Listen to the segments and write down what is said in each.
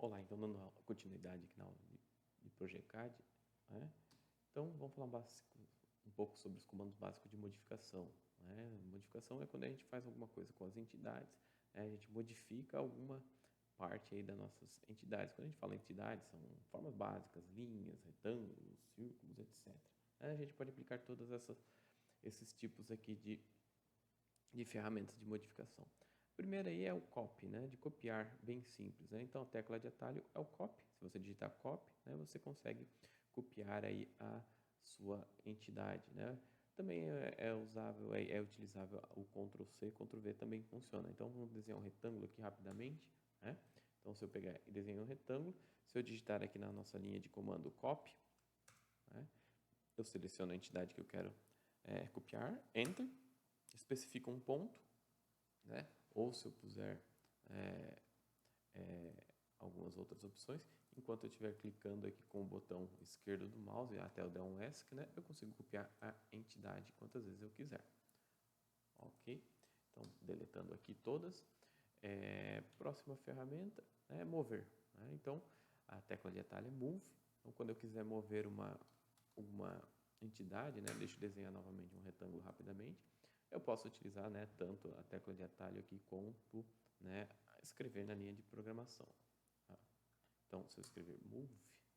Olá, então dando continuidade aqui na aula de ProjeCAD, né? Então vamos falar um pouco sobre os comandos básicos de modificação, né? Modificação é quando a gente faz alguma coisa com as entidades, né? A gente modifica alguma parte aí das nossas entidades. Quando a gente fala entidades, são formas básicas, linhas, retângulos, círculos, etc. A gente pode aplicar esses tipos aqui de ferramentas de modificação. A primeira aí é o copy, né, de copiar, bem simples, né? Então a tecla de atalho é o copy. Se você digitar copy, né, você consegue copiar aí a sua entidade, né? Também é utilizável o Ctrl C, Ctrl V também funciona. Então vamos desenhar um retângulo aqui rapidamente, né? Então se eu pegar e desenhar um retângulo, se eu digitar aqui na nossa linha de comando copy, né, eu seleciono a entidade que eu quero copiar, enter, especifico um ponto, né? Ou se eu puser algumas outras opções, enquanto eu estiver clicando aqui com o botão esquerdo do mouse até eu dar um ESC, né? Eu consigo copiar a entidade quantas vezes eu quiser. Ok? Então, deletando aqui todas. Próxima ferramenta é mover, né? Então, a tecla de atalho é move. Então, quando eu quiser mover uma entidade, né? Deixa eu desenhar novamente um retângulo rapidamente. Eu posso utilizar, né, tanto a tecla de atalho aqui quanto, né, escrever na linha de programação. Tá? Então, se eu escrever move,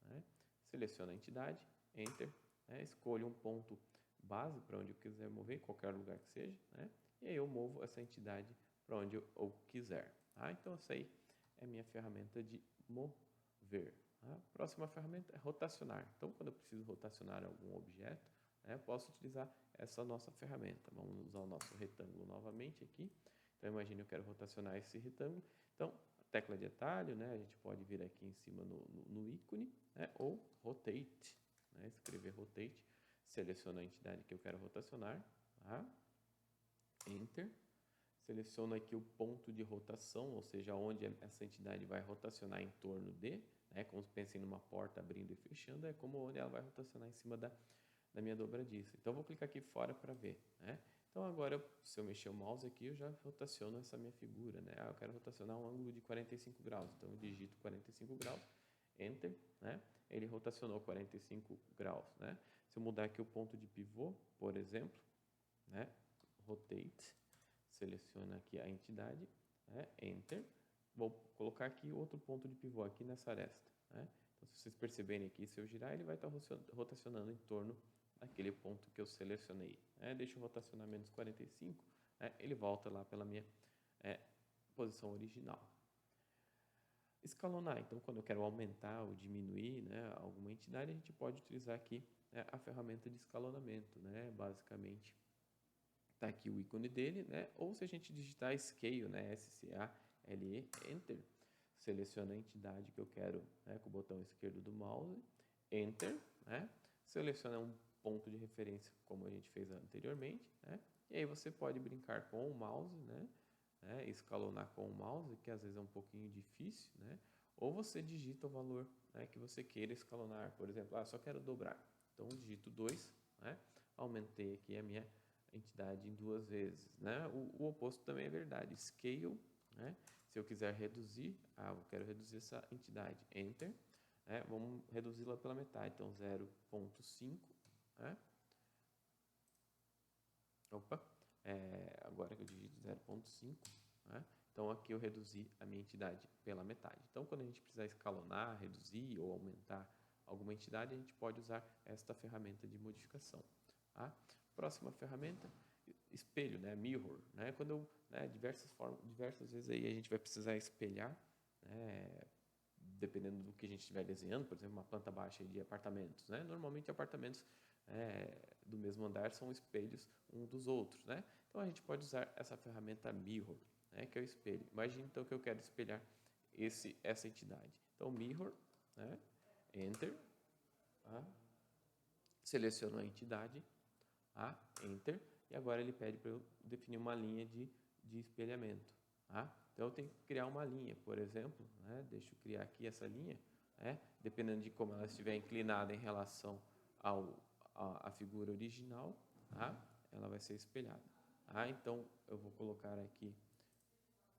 né, seleciono a entidade, enter, né, escolho um ponto base para onde eu quiser mover, qualquer lugar que seja, né, e aí eu movo essa entidade para onde eu quiser. Tá? Então, essa aí é a minha ferramenta de mover. Tá? Próxima ferramenta é rotacionar. Então, quando eu preciso rotacionar algum objeto, né, eu posso utilizar essa nossa ferramenta. Vamos usar o nosso retângulo novamente aqui. Então, imagine eu quero rotacionar esse retângulo. Então, tecla de atalho, né, a gente pode vir aqui em cima no ícone, né, ou rotate, né, escrever rotate, seleciono a entidade que eu quero rotacionar, tá? Enter, seleciono aqui o ponto de rotação, ou seja, onde essa entidade vai rotacionar em torno de, né, como pensem numa porta abrindo e fechando, é como onde ela vai rotacionar em cima da minha dobradiça. Então, eu vou clicar aqui fora para ver, né? Então, agora, se eu mexer o mouse aqui, eu já rotaciono essa minha figura, né? Eu quero rotacionar um ângulo de 45 graus. Então, eu digito 45 graus, Enter, né? Ele rotacionou 45 graus, né? Se eu mudar aqui o ponto de pivô, por exemplo, né? Rotate, seleciona aqui a entidade, né? Enter. Vou colocar aqui outro ponto de pivô aqui nessa aresta, né? Então, se vocês perceberem aqui, se eu girar, ele vai estar rotacionando em torno daquele ponto que eu selecionei. Deixa eu rotacionar menos 45, ele volta lá pela minha posição original. Escalonar, então, quando eu quero aumentar ou diminuir, né, alguma entidade, a gente pode utilizar aqui a ferramenta de escalonamento, né, basicamente. Está aqui o ícone dele, né, ou se a gente digitar Scale, né, S-C-A-L-E, Enter, seleciona a entidade que eu quero, né, com o botão esquerdo do mouse, Enter, né, seleciona um ponto de referência, como a gente fez anteriormente, né, e aí você pode brincar com o mouse, né, escalonar com o mouse, que às vezes é um pouquinho difícil, né, ou você digita o valor, né, que você queira escalonar, por exemplo, só quero dobrar, então digito 2, né, aumentei aqui a minha entidade em 2 vezes, né? O oposto também é verdade. Scale, né? Se eu quiser reduzir, eu quero reduzir essa entidade. Enter, né? Vamos reduzi-la pela metade. Então, 0,5, né? Opa, agora que eu digito 0,5, né? Então, aqui eu reduzi a minha entidade pela metade. Então, quando a gente precisar escalonar, reduzir ou aumentar alguma entidade, a gente pode usar esta ferramenta de modificação. Tá? Próxima ferramenta, espelho, né? Mirror, né? Quando eu, né, diversas vezes aí a gente vai precisar espelhar, né, dependendo do que a gente estiver desenhando, por exemplo, uma planta baixa de apartamentos, né? Normalmente apartamentos do mesmo andar são espelhos um dos outros, né? Então a gente pode usar essa ferramenta Mirror, né, que é o espelho. Imagine então que eu quero espelhar essa entidade. Então Mirror, né? Enter, tá? Seleciono a entidade, Enter, e agora ele pede para eu definir uma linha de espelhamento. Então eu tenho que criar uma linha, por exemplo, né? Deixa eu criar aqui essa linha, né? Dependendo de como ela estiver inclinada em relação à figura original, ela vai ser espelhada. Então eu vou colocar aqui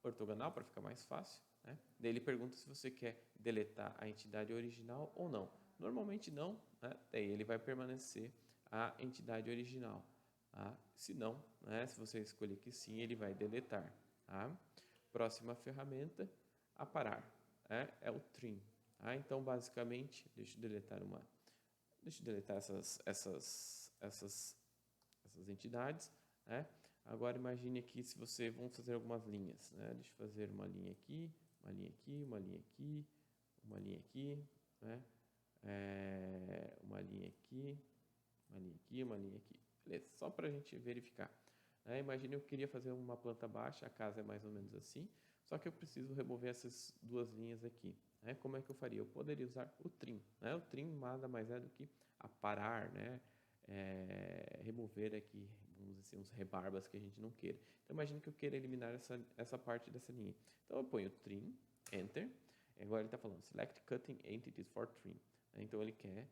ortogonal para ficar mais fácil, né? Daí ele pergunta se você quer deletar a entidade original ou não. Normalmente não, né? Daí ele vai permanecer a entidade original. Tá? Se não, né? Se você escolher que sim, ele vai deletar. Tá? Próxima ferramenta, aparar, né? É o trim. Tá? Então, basicamente, deixa eu deletar essas entidades, né? Agora imagine aqui se você vamos fazer algumas linhas, né? Deixa eu fazer uma linha aqui, uma linha aqui, uma linha aqui, uma linha aqui, né? Uma linha aqui, uma linha aqui, uma linha aqui. Beleza? Só para a gente verificar. Né? Imagine eu queria fazer uma planta baixa, a casa é mais ou menos assim, só que eu preciso remover essas duas linhas aqui. Né? Como é que eu faria? Eu poderia usar o trim. Né? O trim nada mais é do que aparar, né? Remover aqui, vamos dizer, uns rebarbas que a gente não queira. Então, imagine que eu queira eliminar essa parte dessa linha. Então, eu ponho trim, enter. Agora ele está falando, select cutting entities for trim. Então, ele quer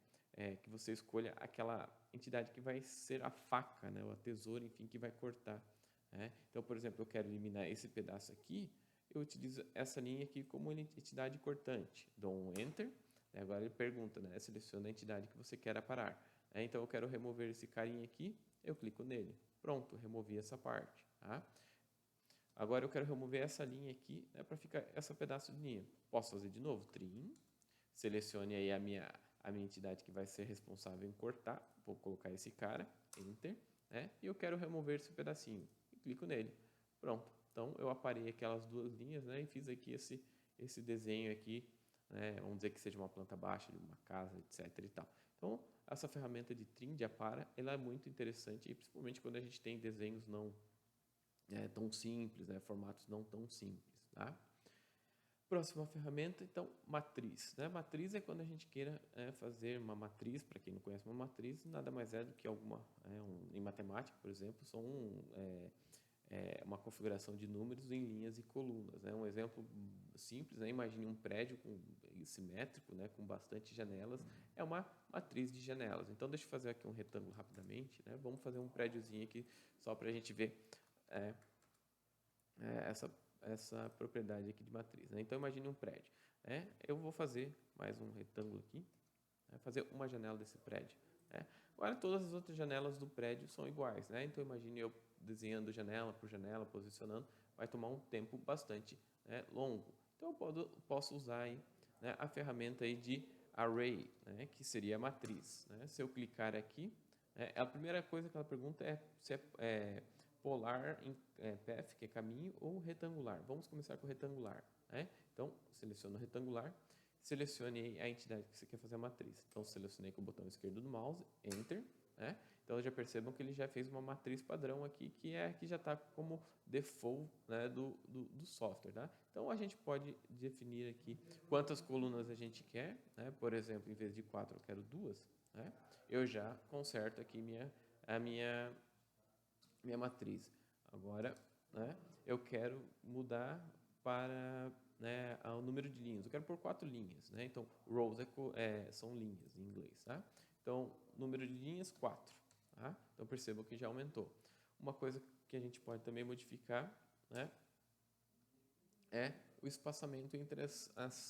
que você escolha aquela entidade que vai ser a faca, né, ou a tesoura, enfim, que vai cortar. Né? Então, por exemplo, eu quero eliminar esse pedaço aqui, eu utilizo essa linha aqui como entidade cortante. Dou um Enter, agora ele pergunta, né, seleciona a entidade que você quer aparar. Então, eu quero remover esse carinha aqui, eu clico nele. Pronto, removi essa parte. Tá? Agora, eu quero remover essa linha aqui, né, para ficar esse pedaço de linha. Posso fazer de novo? Trim. Selecione aí a minha entidade que vai ser responsável em cortar. Vou colocar esse cara, Enter, né? E eu quero remover esse pedacinho. E clico nele. Pronto. Então, eu aparei aquelas duas linhas, né? E fiz aqui esse desenho aqui, né? Vamos dizer que seja uma planta baixa de uma casa, etc. e tal. Então, essa ferramenta de trim, de apara, ela é muito interessante, e principalmente quando a gente tem desenhos não tão simples, né? Formatos não tão simples, tá? Próxima ferramenta, então, matriz. Né? Matriz é quando a gente queira fazer uma matriz, para quem não conhece uma matriz, nada mais é do que em matemática, por exemplo, são uma configuração de números em linhas e colunas. Né? Um exemplo simples, né? Imagine um prédio simétrico, né? Com bastante janelas, é uma matriz de janelas. Então, deixa eu fazer aqui um retângulo rapidamente. Né? Vamos fazer um prédiozinho aqui, só para a gente ver essa propriedade aqui de matriz. Né? Então, imagine um prédio. Né? Eu vou fazer mais um retângulo aqui, né? Fazer uma janela desse prédio. Né? Agora, todas as outras janelas do prédio são iguais. Né? Então, imagine eu desenhando janela por janela, posicionando, vai tomar um tempo bastante longo. Então, eu posso usar aí, né, a ferramenta aí de array, né, que seria a matriz. Né? Se eu clicar aqui, a primeira coisa que ela pergunta é se é polar em path, que é caminho, ou retangular. Vamos começar com retangular. Né? Então, seleciono retangular, selecione a entidade que você quer fazer a matriz. Então, selecionei com o botão esquerdo do mouse, Enter. Né? Então, já percebam que ele já fez uma matriz padrão aqui, que já está como default, né, do software. Tá? Então, a gente pode definir aqui quantas colunas a gente quer. Né? Por exemplo, em vez de 4, eu quero 2. Né? Eu já conserto aqui a minha matriz. Agora, né, eu quero mudar para o número de linhas. Eu quero por 4 linhas. Né? Então, rows são linhas em inglês. Tá? Então, número de linhas, 4. Tá? Então, percebam que já aumentou. Uma coisa que a gente pode também modificar, né, é o espaçamento entre as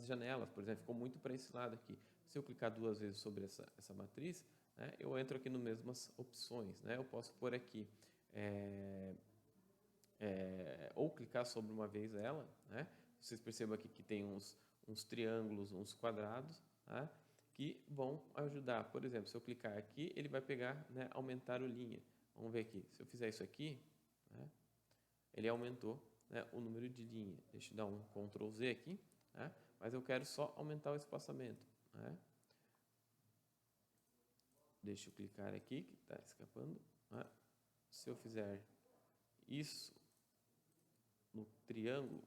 janelas. Por exemplo, ficou muito para esse lado aqui. Se eu clicar 2 vezes sobre essa matriz, né, eu entro aqui nas mesmas opções. Né? Eu posso pôr aqui, ou clicar sobre uma vez ela. Né? Vocês percebam aqui que tem uns triângulos, uns quadrados, tá? Que vão ajudar. Por exemplo, se eu clicar aqui, ele vai pegar, né, aumentar o linha. Vamos ver aqui. Se eu fizer isso aqui, né, ele aumentou, né, o número de linha. Deixa eu dar um Ctrl Z aqui, né, mas eu quero só aumentar o espaçamento. Né. Deixa eu clicar aqui, que está escapando. Né. Se eu fizer isso no triângulo,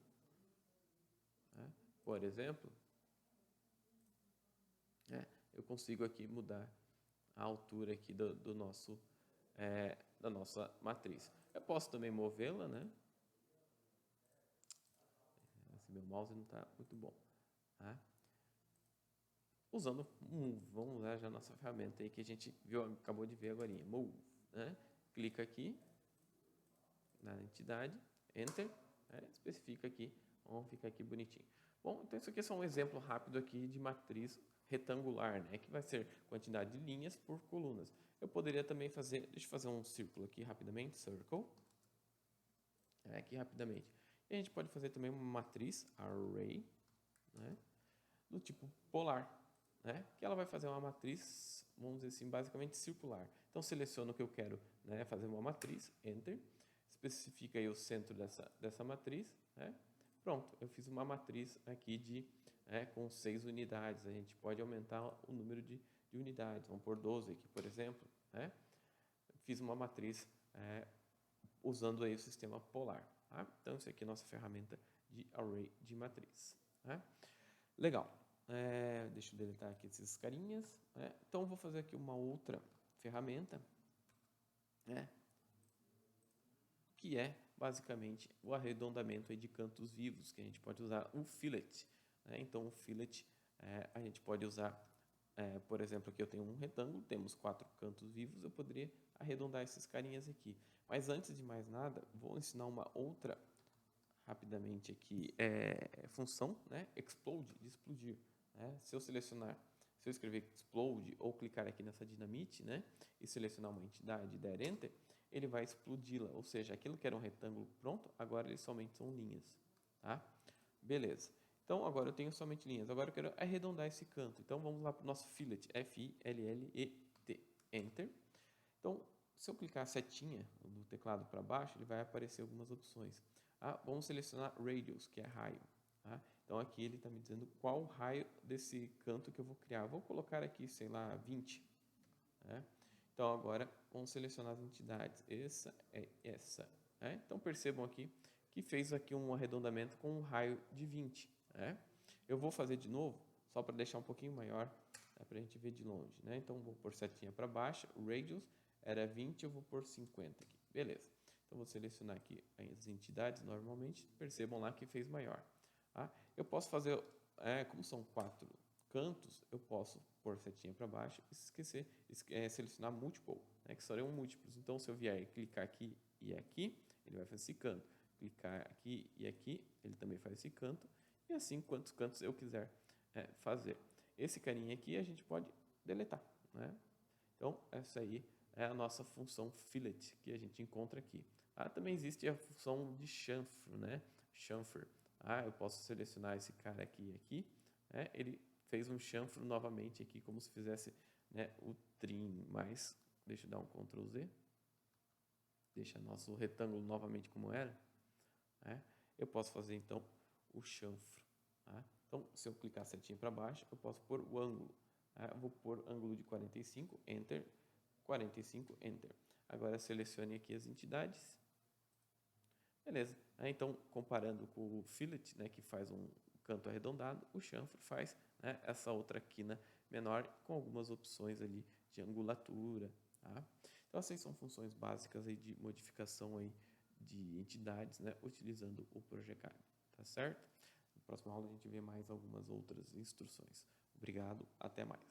né, por exemplo, eu consigo aqui mudar a altura aqui da nossa matriz. Eu posso também movê-la, né? Esse meu mouse não está muito bom. Tá? Usando Move, vamos usar já a nossa ferramenta aí que a gente acabou de ver agora. Move, né? Clica aqui na entidade, Enter, especifica aqui Vamos ficar aqui bonitinho. Bom, então isso aqui é só um exemplo rápido aqui de matriz retangular, né? Que vai ser quantidade de linhas por colunas. Eu poderia também fazer, deixa eu fazer um círculo aqui rapidamente, circle, aqui rapidamente. E a gente pode fazer também uma matriz array, né? Do tipo polar, né? Que ela vai fazer uma matriz, vamos dizer assim, basicamente circular. Então seleciono o que eu quero, né? Fazer uma matriz, enter, especifica aí o centro dessa matriz, né? Pronto, eu fiz uma matriz aqui com 6 unidades. A gente pode aumentar o número de unidades. Vamos por 12 aqui, por exemplo. Né? Fiz uma matriz usando aí o sistema polar. Tá? Então, isso aqui é a nossa ferramenta de array de matriz. Tá? Legal. Deixa eu deletar aqui esses carinhas. Né? Então, eu vou fazer aqui uma outra ferramenta, né? Que é basicamente o arredondamento aí de cantos vivos, que a gente pode usar o fillet. Né? Então, o fillet a gente pode usar, por exemplo, aqui eu tenho um retângulo, temos 4 cantos vivos, eu poderia arredondar esses carinhas aqui. Mas antes de mais nada, vou ensinar uma outra rapidamente aqui, função, né? Explode, de explodir. Né? Se eu escrever explode ou clicar aqui nessa dinamite, né? E selecionar uma entidade e der enter, ele vai explodi-la, ou seja, aquilo que era um retângulo pronto, agora eles somente são linhas, tá? Beleza. Então, agora eu tenho somente linhas. Agora eu quero arredondar esse canto. Então, vamos lá para o nosso fillet, F-I-L-L-E-T, enter. Então, se eu clicar a setinha do teclado para baixo, ele vai aparecer algumas opções. Vamos selecionar radius, que é raio. Tá? Então, aqui ele está me dizendo qual raio desse canto que eu vou criar. Vou colocar aqui, sei lá, 20. Né? Então, agora, vamos selecionar as entidades. Essa é essa. Né? Então, percebam aqui que fez aqui um arredondamento com um raio de 20. Né? Eu vou fazer de novo, só para deixar um pouquinho maior, para a gente ver de longe. Né? Então, vou pôr setinha para baixo. O radius era 20, eu vou pôr 50 aqui. Beleza. Então, vou selecionar aqui as entidades normalmente. Percebam lá que fez maior. Tá? Eu posso fazer, como são 4 cantos, eu posso pôr setinha para baixo e selecionar multiple, né, que seriam múltiplos. Então, se eu vier clicar aqui e aqui, ele vai fazer esse canto. Clicar aqui e aqui, ele também faz esse canto. E assim, quantos cantos eu quiser fazer. Esse carinha aqui a gente pode deletar. Né? Então, essa aí é a nossa função fillet que a gente encontra aqui. Também existe a função de chanfro, né? Chamfer. Eu posso selecionar esse cara aqui e aqui. Né? Ele fez um chanfro novamente aqui, como se fizesse, né, o trim, mas deixa eu dar um Ctrl Z. Deixa nosso retângulo novamente como era. Né? Eu posso fazer, então, o chanfro. Tá? Então, se eu clicar a setinha para baixo, eu posso pôr o ângulo. Eu vou pôr ângulo de 45, Enter, 45, Enter. Agora, selecione aqui as entidades. Beleza. Então, comparando com o fillet, né, que faz um canto arredondado, o chanfro faz, né, essa outra quina menor com algumas opções ali de angulatura. Tá? Então, essas são funções básicas aí de modificação aí de entidades, né, utilizando o Project. Tá certo? Na próxima aula a gente vê mais algumas outras instruções. Obrigado, até mais.